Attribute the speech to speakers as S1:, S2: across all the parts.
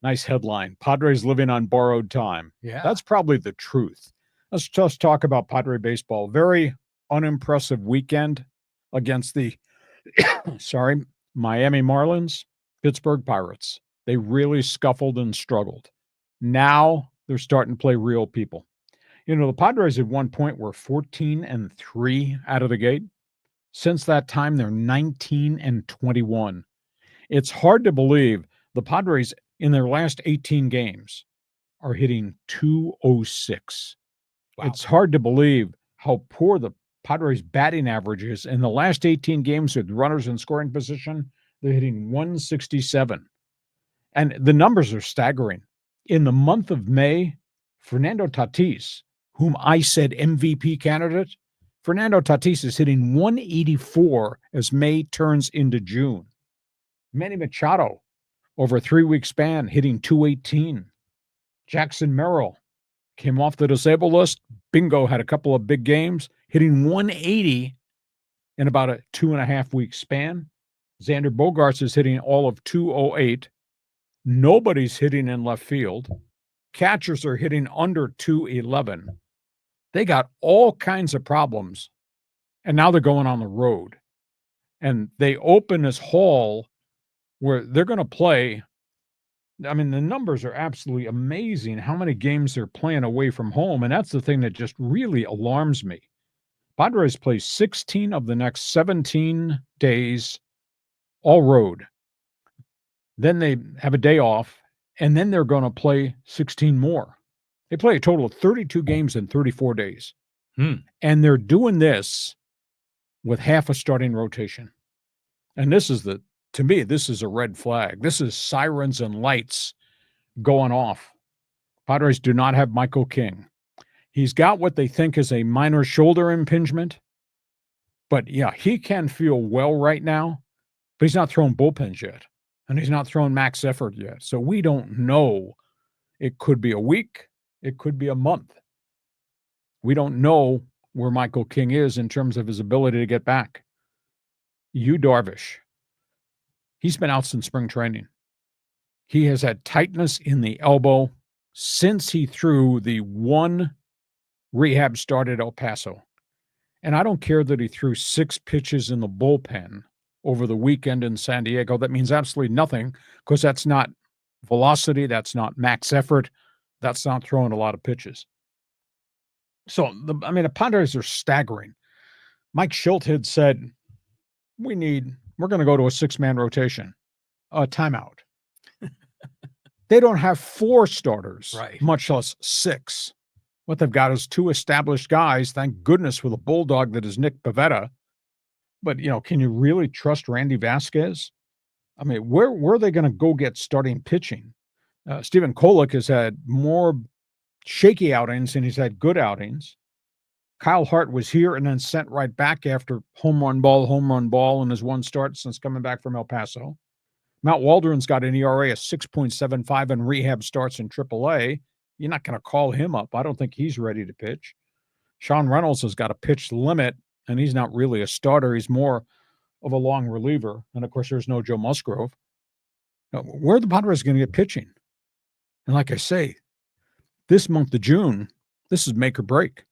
S1: Nice headline. Padres living on borrowed time.
S2: Yeah.
S1: That's probably the truth. Let's just talk about Padre baseball. Very unimpressive weekend against the, Miami Marlins, Pittsburgh Pirates. They really scuffled and struggled. Now they're starting to play real people. You know, the Padres at one point were 14-3 out of the gate. Since that time, they're 19-21. It's hard to believe the Padres in their last 18 games are hitting 206. Wow. It's hard to believe how poor the Padres batting average is. In the last 18 games with runners in scoring position, they're hitting 167. And the numbers are staggering. In the month of May, Fernando Tatis, whom I said MVP candidate, Fernando Tatis is hitting 184 as May turns into June. Manny Machado, over a 3-week span, hitting 218. Jackson Merrill came off the disabled list. Bingo, had a couple of big games, hitting 180 in about a 2.5-week span. Xander Bogaerts is hitting all of 208. Nobody's hitting in left field. Catchers are hitting under 211. They got all kinds of problems, and now they're going on the road. And they open this hall where they're going to play. I mean, the numbers are absolutely amazing, how many games they're playing away from home, and that's the thing that just really alarms me. Padres play 16 of the next 17 days, all road. Then they have a day off, and then they're going to play 16 more. They play a total of 32 games in 34 days. And they're doing this with half a starting rotation. And to me, this is a red flag. This is sirens and lights going off. Padres do not have Michael King. He's got what they think is a minor shoulder impingement. But yeah, he can feel well right now, but he's not throwing bullpens yet. And he's not throwing max effort yet. So we don't know. It could be a week. It could be a month. We don't know where Michael King is in terms of his ability to get back. Yu Darvish, he's been out since spring training. He has had tightness in the elbow since he threw the one rehab start at El Paso. And I don't care that he threw 6 pitches in the bullpen over the weekend in San Diego. That means absolutely nothing because that's not velocity. That's not max effort. That's not throwing a lot of pitches. So, the Padres are staggering. Mike Schilt had said, we're going to go to a 6-man rotation. Timeout. They don't have 4 starters, right, much less 6. What they've got is 2 established guys, thank goodness, with a bulldog that is Nick Pivetta. But, can you really trust Randy Vasquez? I mean, where are they going to go get starting pitching? Stephen Kolek has had more shaky outings than he's had good outings. Kyle Hart was here and then sent right back after home run ball in his one start since coming back from El Paso. Matt Waldron's got an ERA of 6.75 and rehab starts in AAA. You're not going to call him up. I don't think he's ready to pitch. Sean Reynolds has got a pitch limit, and he's not really a starter. He's more of a long reliever. And, of course, there's no Joe Musgrove. Now, where are the Padres going to get pitching? And like I say, this month of June, this is make or break.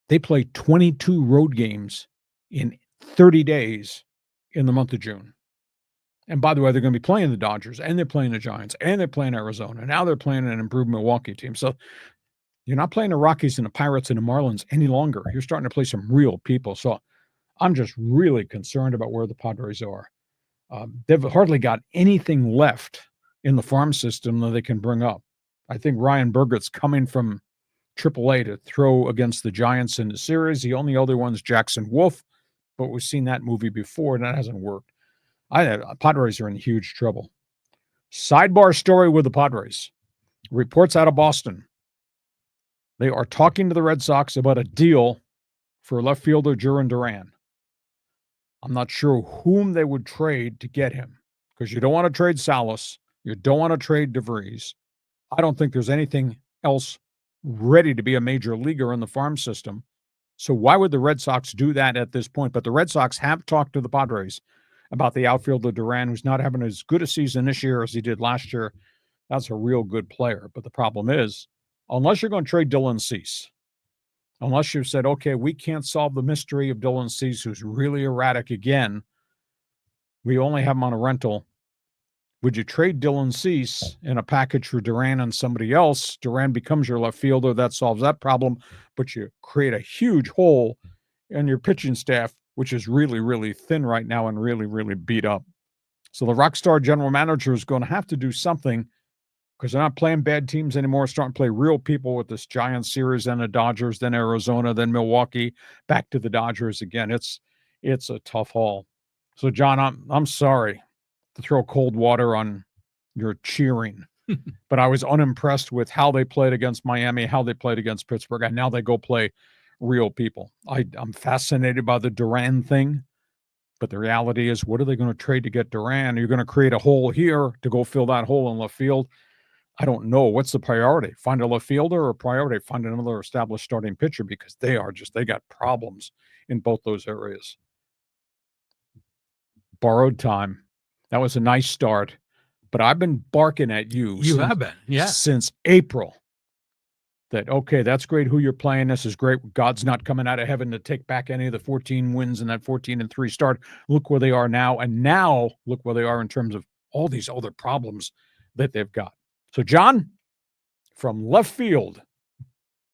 S1: They play 22 road games in 30 days in the month of June. And by the way, they're going to be playing the Dodgers, and they're playing the Giants, and they're playing Arizona. Now they're playing an improved Milwaukee team. So you're not playing the Rockies and the Pirates and the Marlins any longer. You're starting to play some real people. So I'm just really concerned about where the Padres are. They've hardly got anything left in the farm system that they can bring up. I think Ryan Burgett's coming from AAA to throw against the Giants in the series. The only other one's Jackson Wolf, but we've seen that movie before, and that hasn't worked. Padres are in huge trouble. Sidebar story with the Padres. Reports out of Boston. They are talking to the Red Sox about a deal for left fielder Durant. I'm not sure whom they would trade to get him, because you don't want to trade Salas. You don't want to trade DeVries. I don't think there's anything else ready to be a major leaguer in the farm system. So why would the Red Sox do that at this point? But the Red Sox have talked to the Padres about the outfielder Durant, who's not having as good a season this year as he did last year. That's a real good player. But the problem is, unless you're going to trade Dylan Cease, unless you've said, okay, we can't solve the mystery of Dylan Cease, who's really erratic again, we only have him on a rental. Would you trade Dylan Cease in a package for Durant and somebody else? Durant becomes your left fielder. That solves that problem. But you create a huge hole in your pitching staff, which is really, really thin right now and really, really beat up. So the rockstar general manager is going to have to do something, because they're not playing bad teams anymore, starting to play real people with this Giants series, then the Dodgers, then Arizona, then Milwaukee, back to the Dodgers again. It's a tough haul. So, John, I'm sorry to throw cold water on your cheering, but I was unimpressed with how they played against Miami, how they played against Pittsburgh, and now they go play real people. I'm fascinated by the Durant thing, but the reality is, what are they going to trade to get Durant? Are you going to create a hole here to go fill that hole in left field? I don't know. What's the priority? Find a left fielder, or priority find another established starting pitcher, because they got problems in both those areas. Borrowed time. That was a nice start, but I've been barking at you.
S2: You have been, yeah,
S1: since April. That, okay, that's great who you're playing. This is great. God's not coming out of heaven to take back any of the 14 wins in that 14-3 start. Look where they are now. And now look where they are in terms of all these other problems that they've got. So, John, from left field,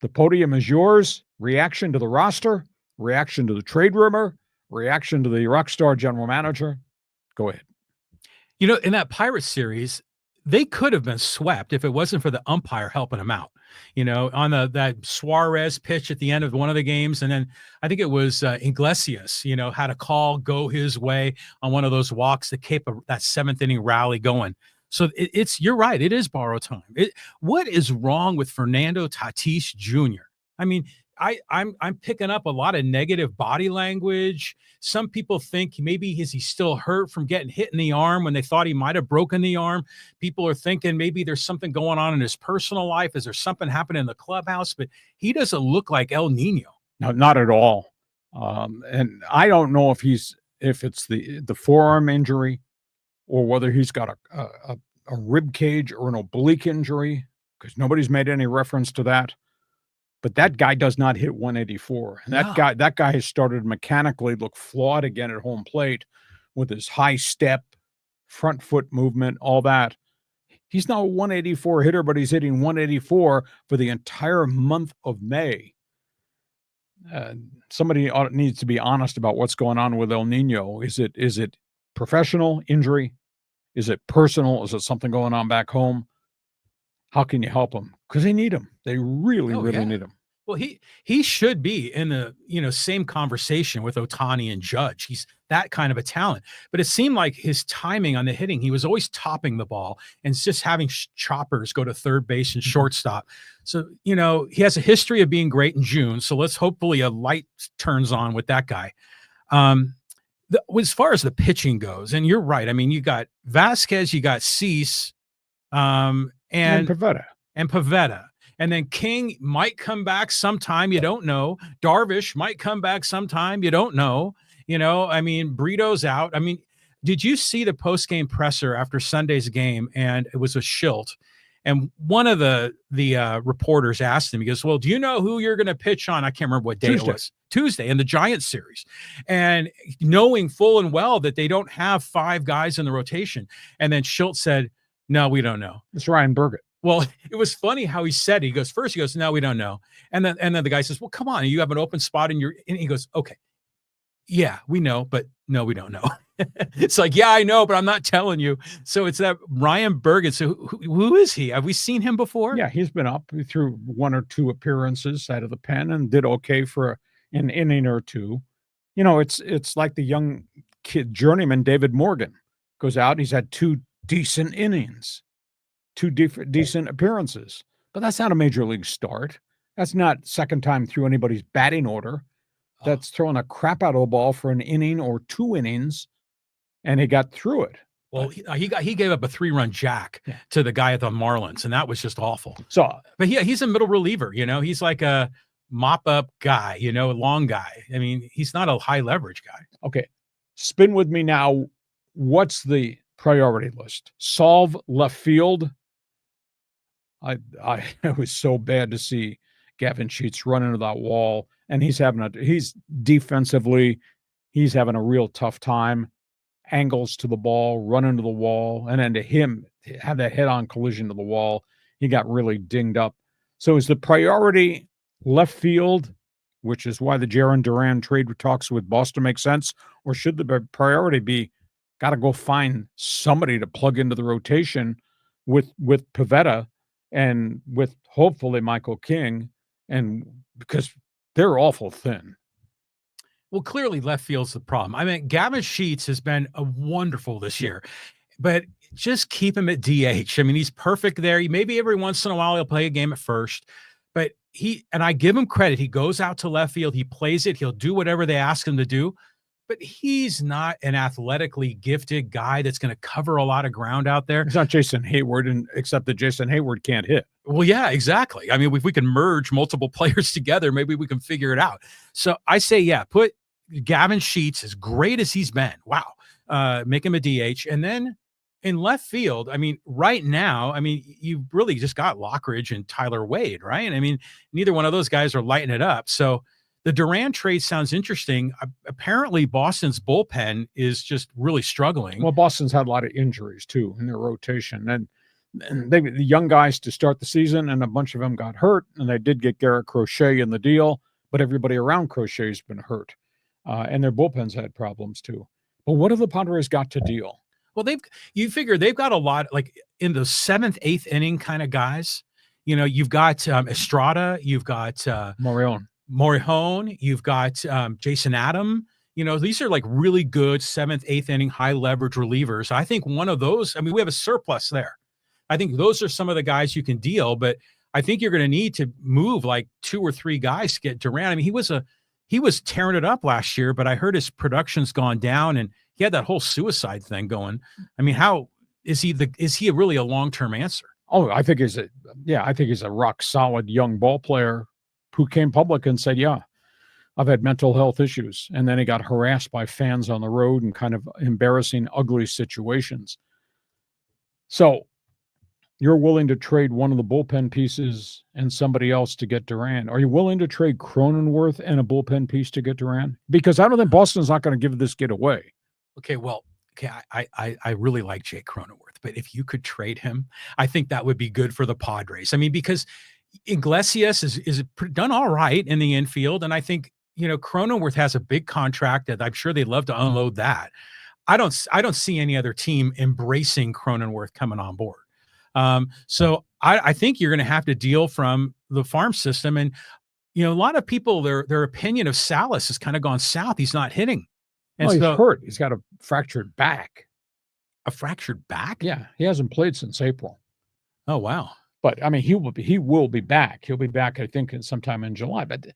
S1: the podium is yours. Reaction to the roster, reaction to the trade rumor, reaction to the rockstar general manager. Go ahead.
S2: You know, in that Pirates series, they could have been swept if it wasn't for the umpire helping them out. You know, on that Suarez pitch at the end of one of the games, and then I think it was Iglesias, you know, had a call go his way on one of those walks that kept that seventh inning rally going. So you're right. It is borrowed time. What is wrong with Fernando Tatis Jr.? I mean, I'm picking up a lot of negative body language. Some people think maybe he's still hurt from getting hit in the arm when they thought he might have broken the arm. People are thinking maybe there's something going on in his personal life. Is there something happening in the clubhouse? But he doesn't look like El Nino.
S1: No, not at all. And I don't know if it's the forearm injury, or whether he's got a rib cage or an oblique injury, because nobody's made any reference to that. But that guy does not hit 184. And that guy has started mechanically look flawed again at home plate with his high step, front foot movement, all that. He's not a 184 hitter, but he's hitting 184 for the entire month of May. Somebody needs to be honest about what's going on with El Nino. Is it professional injury? Is it personal? Is it something going on back home? How can you help them? Because they need him. They really need him.
S2: Well, he should be in the same conversation with Ohtani and Judge. He's that kind of a talent. But it seemed like his timing on the hitting, he was always topping the ball and just having choppers go to third base and shortstop. So, he has a history of being great in June. So let's hopefully a light turns on with that guy. As far as the pitching goes, and you're right. I mean, you got Vasquez, you got Cease, and Pivetta. And then King might come back sometime. You don't know. Darvish might come back sometime. You don't know. I mean, Brito's out. I mean, did you see the post-game presser after Sunday's game? And it was a Schilt. And one of the reporters asked him, he goes, well, do you know who you're going to pitch on? I can't remember what day it was. Tuesday in the Giants series. And knowing full and well that they don't have 5 guys in the rotation. And then Schilt said, no, we don't know.
S1: It's Ryan Burgett.
S2: Well, it was funny how he said it. He goes, no, we don't know. And then the guy says, well, come on. You have an open spot and he goes, okay, yeah, we know, but no, we don't know. It's like, yeah, I know, but I'm not telling you. So it's that Ryan Burgett. So who is he? Have we seen him before?
S1: Yeah, he's been up through 1 or 2 appearances out of the pen and did okay for an inning or two. It's like the young kid journeyman David Morgan goes out. He's had 2 decent innings, 2 decent appearances, but that's not a major league start. That's not second time through anybody's batting order. That's throwing a crap out of the ball for an inning or 2 innings, and he got through it.
S2: Well, he gave up a 3-run jack to the guy at the Marlins, and that was just awful.
S1: So,
S2: but he's a middle reliever. He's like a mop up guy. A long guy. I mean, he's not a high leverage guy.
S1: Okay, spin with me now what's the priority list? Solve left field. It was so bad to see Gavin Sheets run into that wall, and he's defensively, he's having a real tough time. Angles to the ball, run into the wall, and then to him have that head-on collision to the wall. He got really dinged up. So is the priority left field, which is why the Jaron Durant trade talks with Boston make sense, or should the priority be got to go find somebody to plug into the rotation with Pivetta and with hopefully Michael King, and because they're awful thin.
S2: Well, clearly left field's the problem. I mean, Gavin Sheets has been wonderful this year, but just keep him at DH. I mean, he's perfect there. Maybe every once in a while he'll play a game at first, but I give him credit. He goes out to left field. He plays it. He'll do whatever they ask him to do, but he's not an athletically gifted guy that's going to cover a lot of ground out there.
S1: It's not Jason Hayward, except that Jason Hayward can't hit.
S2: Well, yeah, exactly. I mean, if we can merge multiple players together, maybe we can figure it out. So I say, yeah, put Gavin Sheets, as great as he's been, wow, make him a DH. And then in left field, I mean, right now, I mean, you've really just got Lockridge and Tyler Wade, right? I mean, neither one of those guys are lighting it up. So the Durant trade sounds interesting. Apparently, Boston's bullpen is just really struggling.
S1: Well, Boston's had a lot of injuries, too, in their rotation. And the young guys to start the season, and a bunch of them got hurt. And they did get Garrett Crochet in the deal, but everybody around Crochet's been hurt. And their bullpens had problems too. But what have the Padres got to deal?
S2: Well, you figure they've got a lot, like in the 7th, 8th inning kind of guys. You know, you've got Estrada, you've got Morihone, you've got Jason Adam. You know, these are like really good 7th, 8th inning high leverage relievers. I think one of those, I mean, we have a surplus there. I think those are some of the guys you can deal, but I think you're going to need to move like 2 or 3 guys to get Durant. I mean, he was tearing it up last year, but I heard his production's gone down, and he had that whole suicide thing going. I mean, how is he really a long-term answer?
S1: Oh, I think he's a rock solid young ball player who came public and said, yeah, I've had mental health issues. And then he got harassed by fans on the road in kind of embarrassing, ugly situations. So you're willing to trade one of the bullpen pieces and somebody else to get Durant. Are you willing to trade Cronenworth and a bullpen piece to get Durant? Because I don't think Boston's not going to give this kid away.
S2: Okay, well, I really like Jake Cronenworth, but if you could trade him, I think that would be good for the Padres. I mean, because Iglesias is done all right in the infield, and I think, you know, Cronenworth has a big contract that I'm sure they'd love to unload that. I don't see any other team embracing Cronenworth coming on board. So I think you're going to have to deal from the farm system. And, you know, a lot of people, their opinion of Salas has kind of gone south. He's not hitting. And
S1: he's hurt. He's got a fractured back.
S2: A fractured back?
S1: Yeah. He hasn't played since April.
S2: Oh, wow.
S1: But I mean, he will be back. He'll be back, I think, sometime in July, but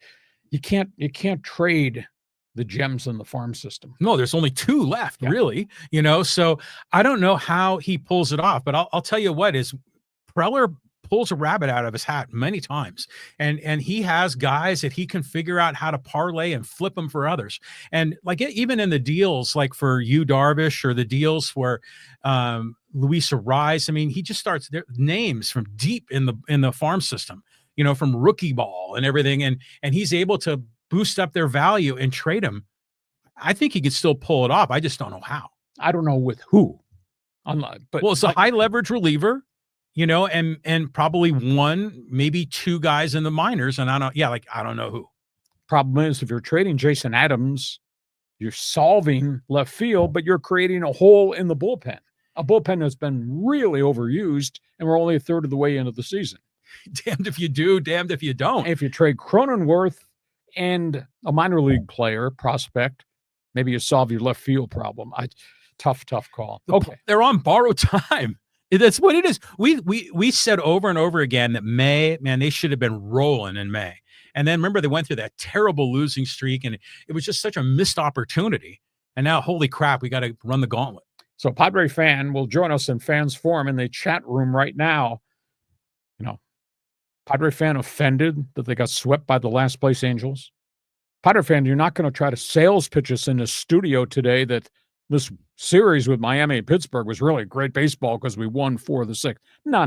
S1: you can't trade the gems in the farm system.
S2: No, there's only 2 left, really, you know? So I don't know how he pulls it off, but I'll tell you what, is Preller pulls a rabbit out of his hat many times. And he has guys that he can figure out how to parlay and flip them for others. And like even in the deals, like for Yu Darvish, or the deals for Luis Ariz, I mean, he just starts their names from deep in the farm system, you know, from rookie ball and everything. And he's able to boost up their value and trade them. I think he could still pull it off. I just don't know how.
S1: I don't know with who.
S2: But it's a high leverage reliever, you know, and probably 1, maybe 2 guys in the minors. And I don't know who.
S1: Problem is, if you're trading Jason Adams, you're solving left field, but you're creating a hole in the bullpen. A bullpen that's been really overused, and we're only a third of the way into the season.
S2: Damned if you do, damned if you don't.
S1: If you trade Cronenworth and a minor league player prospect, maybe you solve your left field problem. Tough call. Okay.
S2: They're on borrowed time. That's what it is. We said over and over again that May, man, they should have been rolling in May. And then remember, they went through that terrible losing streak, and it was just such a missed opportunity. And now, holy crap, we got to run the gauntlet.
S1: So Padre fan will join us in Fans Forum in the chat room right now. You know, Padre fan offended that they got swept by the last place Angels. Padre fan, you're not going to try to sales pitch us in the studio today that this series with Miami and Pittsburgh was really great baseball because we won 4 of the 6. No.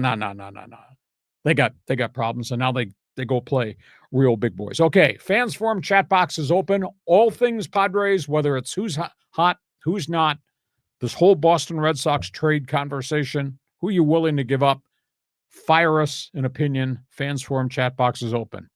S1: They got problems, and now they go play real big boys. Okay, fans forum chat box is open. All things Padres, whether it's who's hot, who's not, this whole Boston Red Sox trade conversation, who you willing to give up, fire us an opinion. Fans forum chat box is open.